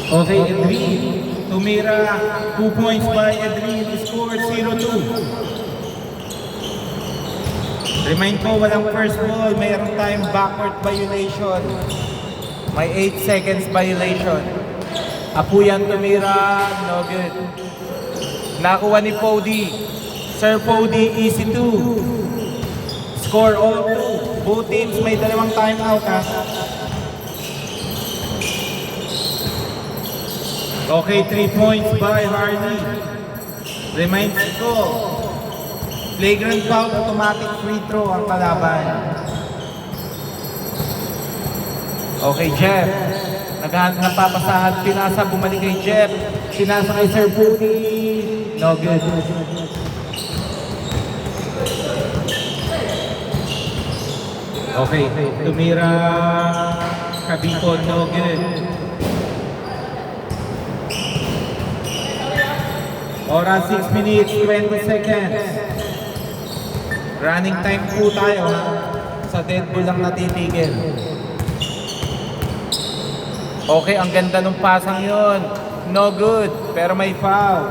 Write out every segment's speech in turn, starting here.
Okay, Edwin. Tumira, 2 points by Edwin. Score 0-2. Remind ko, walang first ball. Mayroon tayong backward violation. May 8 seconds violation. Apuyan tumira, no good. Nakuha ni Pody. Sir Pody, easy 2. Score all 2. Both teams may dalawang timeout ha. Okay, 3 points by Hardy. Reminds ko, flagrant foul, automatic free throw ang kalaban. Okay, Jeff. Napapasahan, pinasa, bumalik kay Jeff. Pinasa kay Sir Pudi. No good. Okay, tumira Kabiko, no good. Oras 6 minutes, 20 seconds. Running time po tayo. Sa dead ball lang natitigil. Okay, ang ganda ng pasang yun. No good, pero may foul.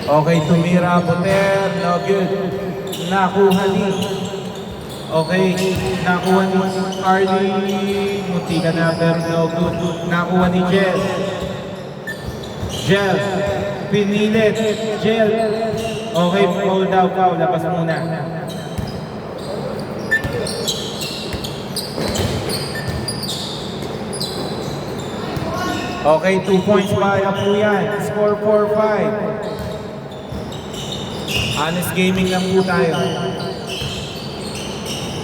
Okay, tumira Buter. No good. Nakuha ni. Okay, nakuha ni Arlie. Munti ka na, pero no good. Nakuha ni Jel. Jel. Pinilit. Jel. Okay, foul daw, foul. Labas muna. Okay, 2 points by Apuyan. Score 4-5. Honest gaming lang po tayo.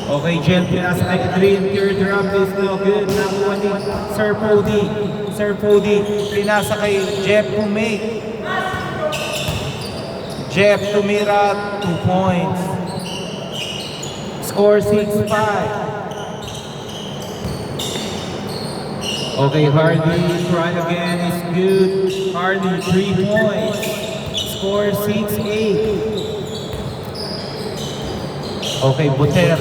Okay, Jel, pinasa kay Adrian. Third drop is no good. Nakuha ni Sir Pody. Sir Pody, pinasa kay Jeff Pumake. Jeff tumira, 2 points. Score 6-5. Okay, Hardy, try again, is good. Hardy, 3 points. Score 6-8. Okay, Buter,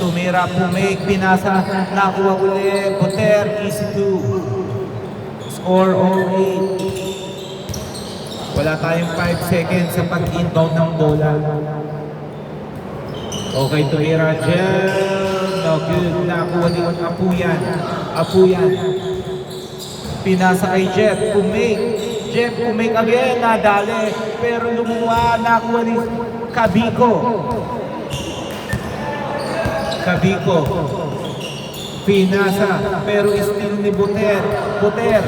tumira, Pumake, pinasa, nakuha uli. Buter, easy 2. Score 0-8. Wala tayong 5 seconds sa pag-inbound ng bola. Okay, tumira, Jel. No good, nakuha ni Apuyan. Apuyan. Pinasa kay Jeff Pumake. Jeff Pumake again, nadali. Pero lumuha, nakuha ni Kabiko. Kabiko. Pinasa, pero still ni Buter. Buter.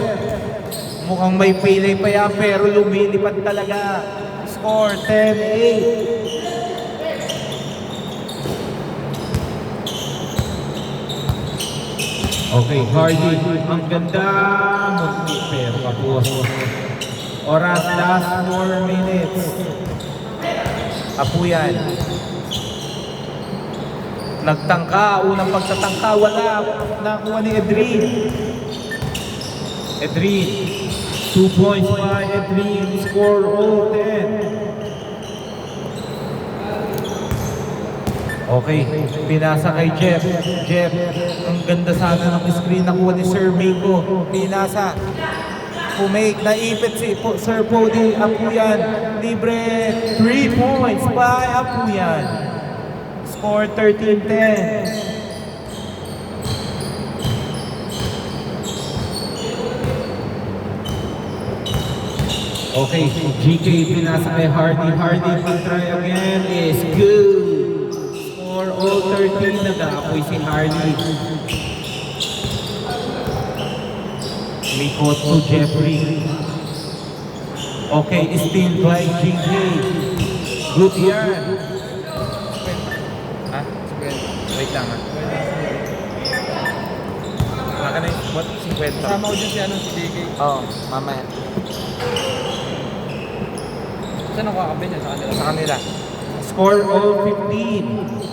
Mukhang may pilay pa yan, pero lumilipad talaga. Score 10-8. Okay, Hardy, ang ganda. Munti, pero kapos. Oras, last 4 minutes. Apuyan. Nagtangka, unang pagtatangka, wala. Nakuha ni Edrin. Edrin. 2 points by Edrin. Score 0-10. Okay, pinasa kay Jeff. Jeff, ang ganda sana ng screen. Nakuha ni Sir Miko. Pinasa. Pumake, naipit si Sir Pody. Apuyan, libre. 3 points by Apuyan. Score 13-10. Okay, GK pinasa kay Hardy. Hardy, try again. Is good. Score all 13. Nag-aapoy si Hardy. Mikot to Jeffrey. Okay, still by GK. Good yan. Ha? Wait lang ha. Baka na yung, what? 50? Kasama ko dyan si DK. Oo, mamaya. Saan ako kakabin niya? Sa kanila? Sa kanila. Score all 15.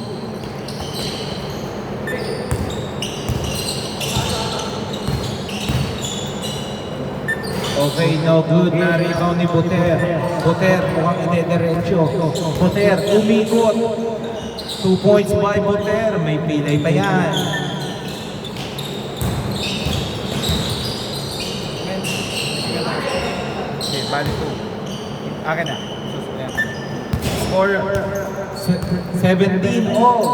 Okay, no good. Na-rebound ni Buter. Buter, mukhang ide-diretso. Buter, umikot. 2 points by Buter. May pilay pa yan. Bali 2. Akin na. Susunod. Score 17 all.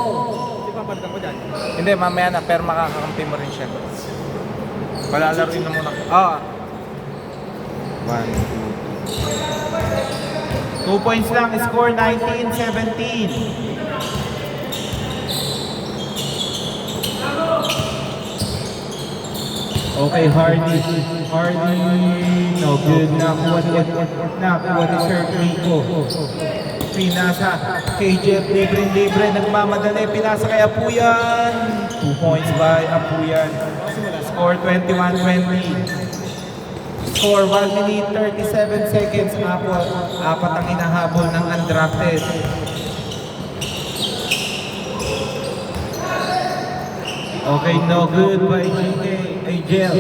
Hindi pa palitan ko dyan. Hindi, mamaya na, pero makakakampi mo rin siya. Palalaruin na muna. Ah. 1, 2. 2 points lang, score 19-17. Okay, Hardy. No good. Nakuha ni Sir Rico. Pinasa kay Jeff. Libre. Nagmamadali. Pinasa kay Apuyan. 2 points by Apuyan. Score 21-20. Score 1 minute 37 seconds. Apat ang inahabol ng undrafted. Okay, no good by GK. Jel.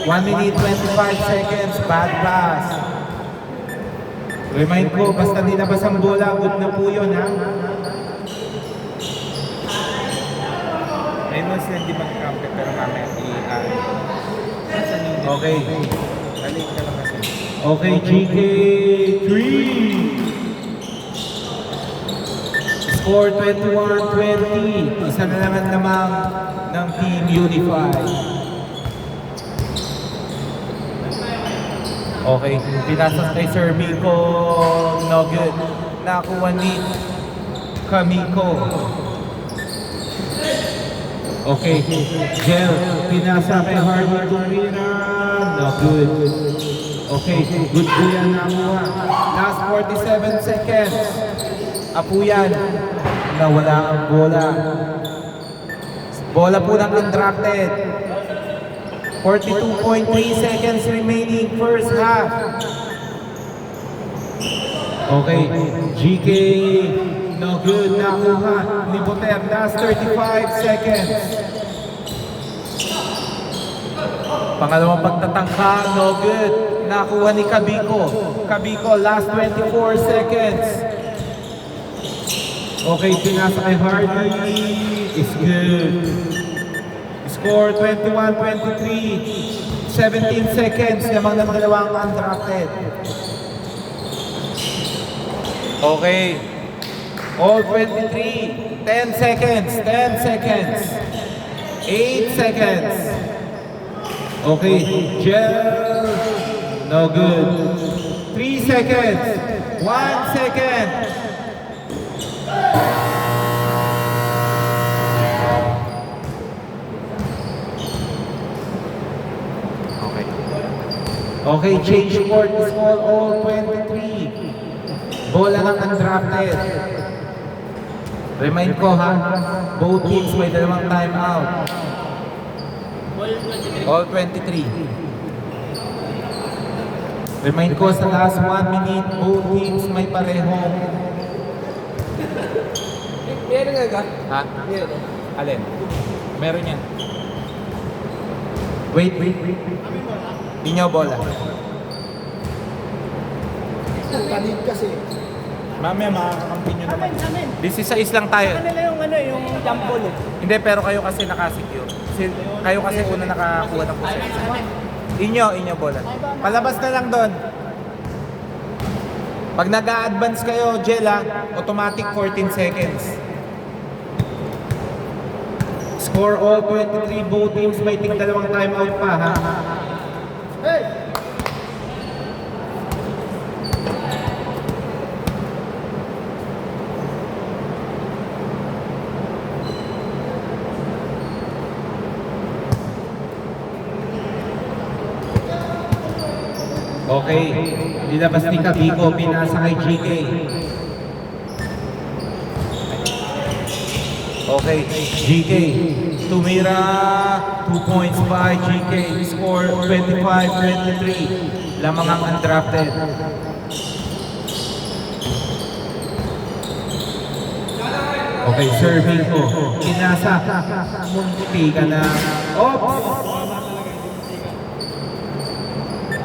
1 minute 25 seconds. Bad pass. Remind ko, basta nilabas ang bola, good na po yun, ha? Ayun sila hindi mag-cramp, pero mamaya Okay. Balik ka lang kasi. Okay, GK 3. Score 21-20. Isa na naman ng Team Unified. Okay, pinasas kay Sir Miko. No good. Nakuha ni Kamiko. Okay, Jel. Pinasa kay Hardy Tumira. No good. Okay, good po yan nakuha. Last 47 seconds. Apuyan. Nawala ang bola. Bola po ng undrafted. 42.3 seconds remaining first half. Okay, GK, no good, nakuha ni Boter. Last 35 seconds. Pangalawang pagtatangka, no good, nakuha ni Kabiko. Kabiko, last 24 seconds. Okay, pinasa kay Hardy. Is good. Score 21-23. 17 seconds lamang ng dalawang undrafted. Okay. All 23. 10 seconds. 10 seconds. 8 seconds. Okay. Gel. No good. 3 seconds. 1 second. Okay, change court is all 23. Bola ng undrafted. Remind ko ha, both teams may dalawang timeout. All 23. Remind ko sa last 1 minute, both teams may parehong. Meron nga ka? Ha? Alin? Meron yan. Wait. Inyo bola. Kanid kasi. Mamaya makakakampi nyo naman. Amin. 16 lang tayo. Ano nila yung jump ball eh. Hindi, pero kayo kasi nakasecure. Kayo kasi una nakakuha ng possession. Inyo bola. Palabas na lang doon. Pag nag-a-advance kayo, Jella, automatic 14 seconds. Score all 23, both teams may tig dalawang timeout pa, ha? Hey! Okay, nilabas ni Kabiko, pinasa kay GK. Okay, GK, tumira, 2 points by GK, score 25-23, lamang ang undrafted. Okay, serving ko, pinasa, munti ka na, oops!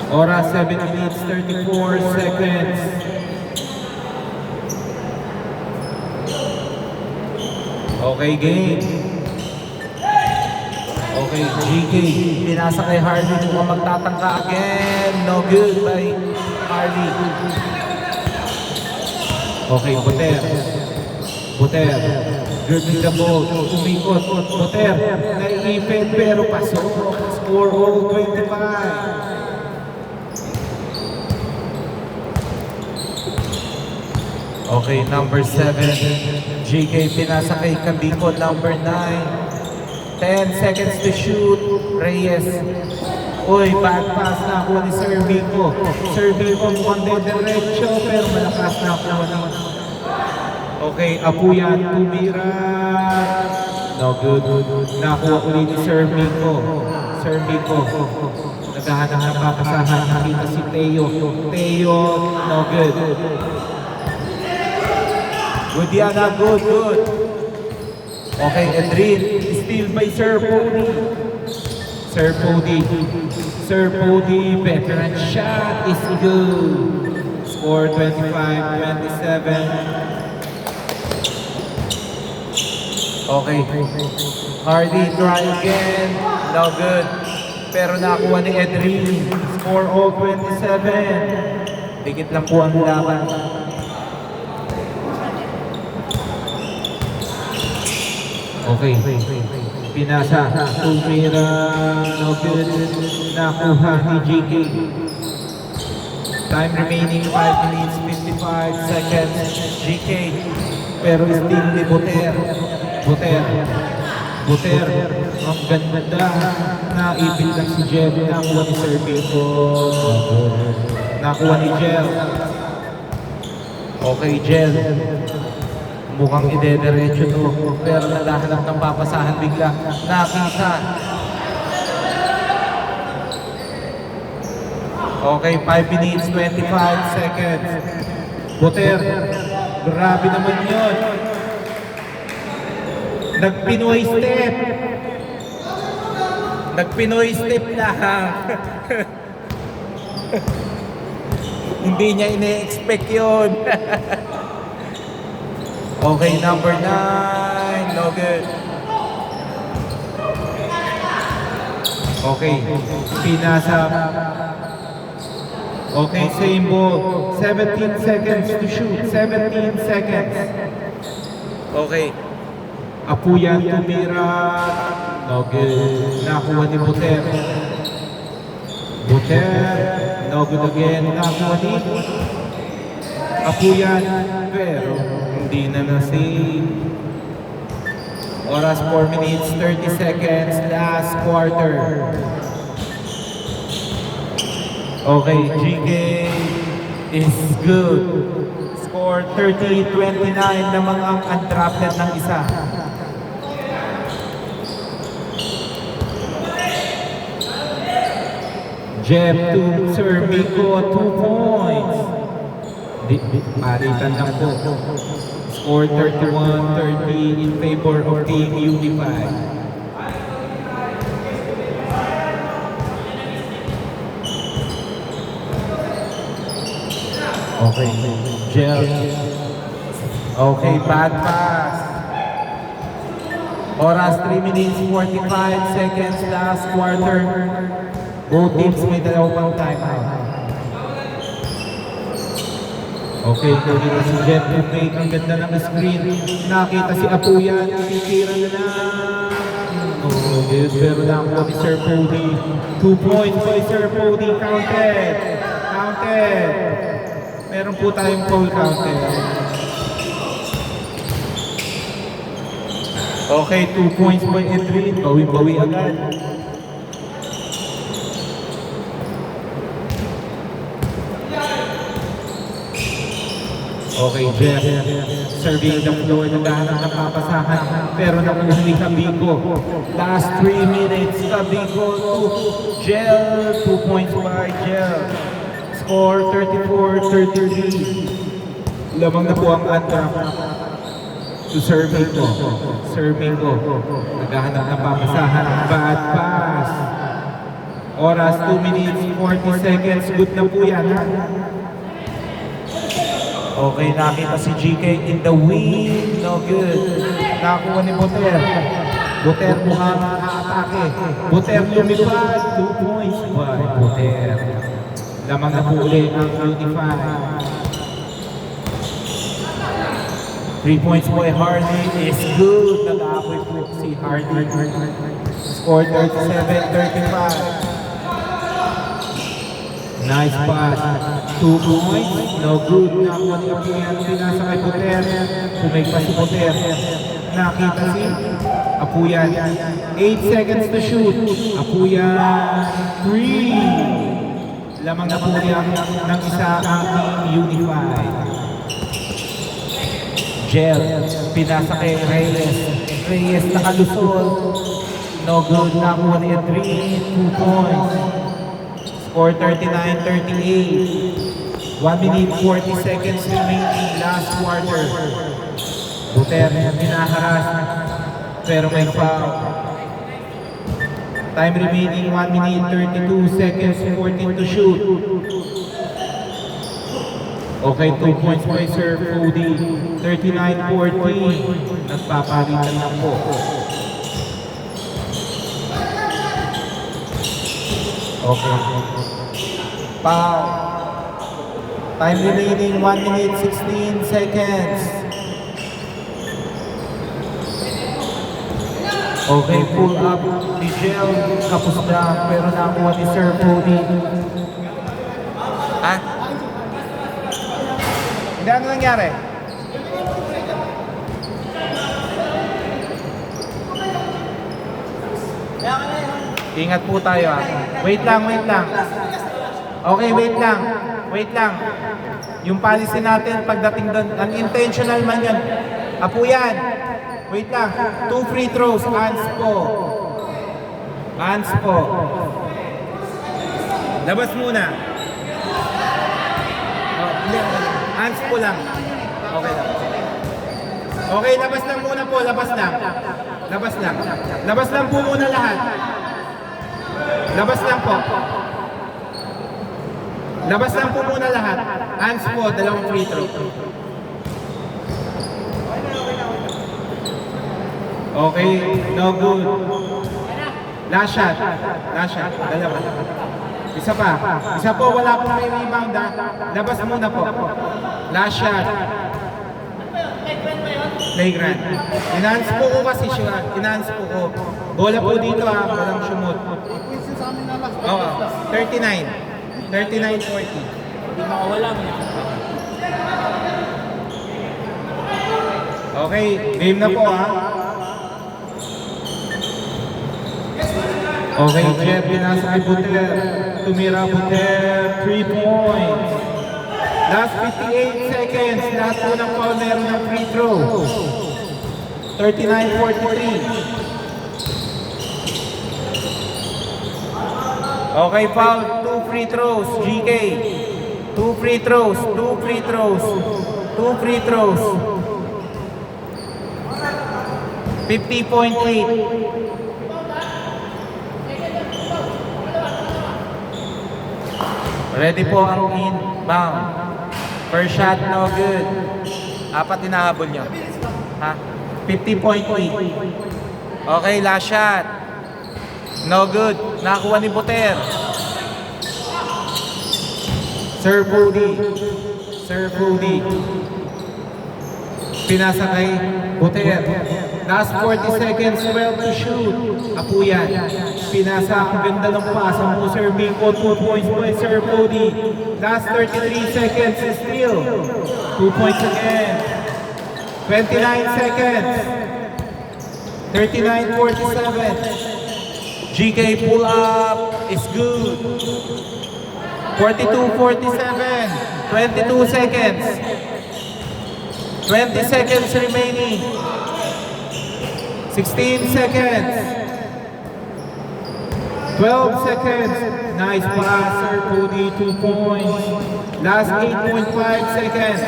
Oras 7 minutes 34 seconds. Okay, game. Okay, GK. Pinasa kay Hardy. Mukhang magtatangka again. No good by Harley. Okay, Buter. Buter. Dribbling the ball. Umikot. Buter. Naiipit pero pasok. Score all 25. Okay, number 7. JK pinasa kay Kabiko, number 9. 10 seconds to shoot. Reyes. Uy, bad pass na ako ni Sir Vico. Sir Vico mukhang diretso pero malakas na ako naman. Okay, Apuyan, tumira. No good. Nakuha ulit ni Sir Vico. Sir Vico. Naghahanap ng papasahan. Nakita si Teo. Teo, no good. Good yan, good. Okay, Edrin. Steal by Sir Pody. Sir Pody, veteran shot is good. Score 25-27. Okay. Hardy, try again. No good. Pero nakuha ni Edrin. Score all 27. Dikit lang po ang laban. Okay. Pinasa. Tumira. No good. Nakuha ni JK. Time remaining 5 minutes 55 seconds. JK. Pero still ni Buter. Buter. Ang ganda. Naipit lang si Jeb. Nakuha ni Sir Vico. Nakuha ni Jeb. Okay, Jeb. Mukhang idediretso to, pero nalahanap ng papasahan bigla. Nakita. Okay, 5 minutes, 25 seconds. Buter, grabe naman yun. Nagpinoy step lang. Hindi niya ine-expect yun. Okay, number 9. No good. Okay, pinasa. Okay, same ball. 17 seconds to shoot. 17 seconds. Okay. Apuyan, tumira. No good. Nakuha ni Buter. No good again. Nakuha ni Apuyan. Pero hindi na na-save. Oras 4 minutes, 30 seconds, last quarter. Okay, GK is good. Score 30-29 namang ang undrafted ng isa. Jeb to Sir Vico, 2 points. Palitan lang po. Score 31-30 in favor of Team Unified. Okay, Jel. Okay, bad pass. Oras 3 minutes 45 seconds, last quarter. Both teams may dalawang timeout. Okay, nakita si Jet Bukay, ang ganda ng screen. Nakita si Apuyan, titira na lang. Oh, pero lang po ni Sir Pody. 2 points by Sir Pody, counted. Meron po tayong foul counted. Okay, 2 points by Edwin. Bawi-bawi agad. Okay, Jeff. Serving the floor, naghahanap ng papasahan. Pero nakuha ni Kabiko. Last 3 minutes, Kabiko to Jel. 2 points by Jel. Score 34-33. Lamang na po ang undraft to Servico. Naghahanap ng papasahan. Bad pass. Oras 2 minutes, 40 seconds. Good na po yan. Okay, nakita si GK in the wing. No good. Nakakuha ni Buter. Buter mukhang aatake. Buter lumipad. 2 points by Buter. Lamang na po uli ang Unify. 3 points po Hardy is good. Nag-aapoy po si Hardy. Score 37-35. Nice pass. 2 points. No good. Nakuha ni Apuyan. Pinasa kay Buter. Pumigpa si Buter. Nakita si Apuyan. 8 seconds to shoot. Apuyan. 3. Lamang na po niya ng isa ang Team Unified. Gel. Pinasa kay Reyes. Reyes nakalusol. No good. Nakuha niya 3. 2 points. Score 39-38. 1 minute 40 seconds remaining last quarter. Buter pinaharas pero may foul. Time remaining 1 minute 32 seconds 14 to shoot. Okay, 2 points by Sir Cody. 39-40. Nagpapalitan na po. Okay. Foul. Time remaining 1 minute 16 seconds. Okay, pull up ni Gel. Kapos na, pero nakuha ni Sir Cody. Ha? Hindi, ano nangyari? Ingat po tayo ah. Wait lang. Okay, wait lang. Yung policy natin pagdating doon, unintentional man yan. Apuyan. Wait lang. 2 free throws. Hands po. Labas muna. Oh, hindi. Hands po lang. Okay lang. Okay, labas lang muna po. Labas lang po muna lahat. Labas lang po muna lahat. Hands po, 2 free throw. Okay, no good. Last shot, 2. Isa po, wala pong may rebound ha. Labas muna po. Last shot. Playground. Enhance po ko kasi siya. Bola po dito ha, walang sumot. Oo, 39. 39-40. Hindi makawala mo. Okay, game na po ha. Okay, Jeff, pinasa kay Buter. Tumira Buter, 3 points. Last 58 seconds. Lahat po ng foul meron ng free throw. 39-43. Okay, foul. 2 free throws. GK. 2 free throws. 50.8. Ready po ang inbound. First shot, no good. 4 tinahabol nyo. Ha? 50.8. Okay, last shot. No good. Nakakuha ni Buter. Sir Cody. Pinasa kay Buter. Last 40 seconds, 12 to shoot. Apuyan. Pinasa ang ganda ng pasa mo, Sir Bingko. 2 points by Sir Cody. Last 33 seconds, still. 2 points again. 29 seconds. 39-47. GK pull up is good. 42-47. 22 seconds. 20 seconds remaining. 16 seconds. 12 seconds. Nice pass, Sir Cody, 2 points. Last 8.5 seconds.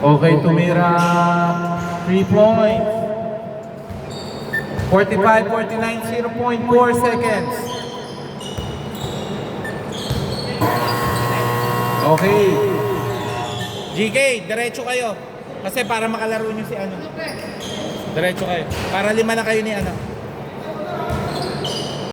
Okay, tumira 3 points. 45-49, 0.4 seconds. Okay. GK, diretso kayo. Kasi para makalaro nyo si ano. Diretso kayo. Para 5 na kayo ni ano.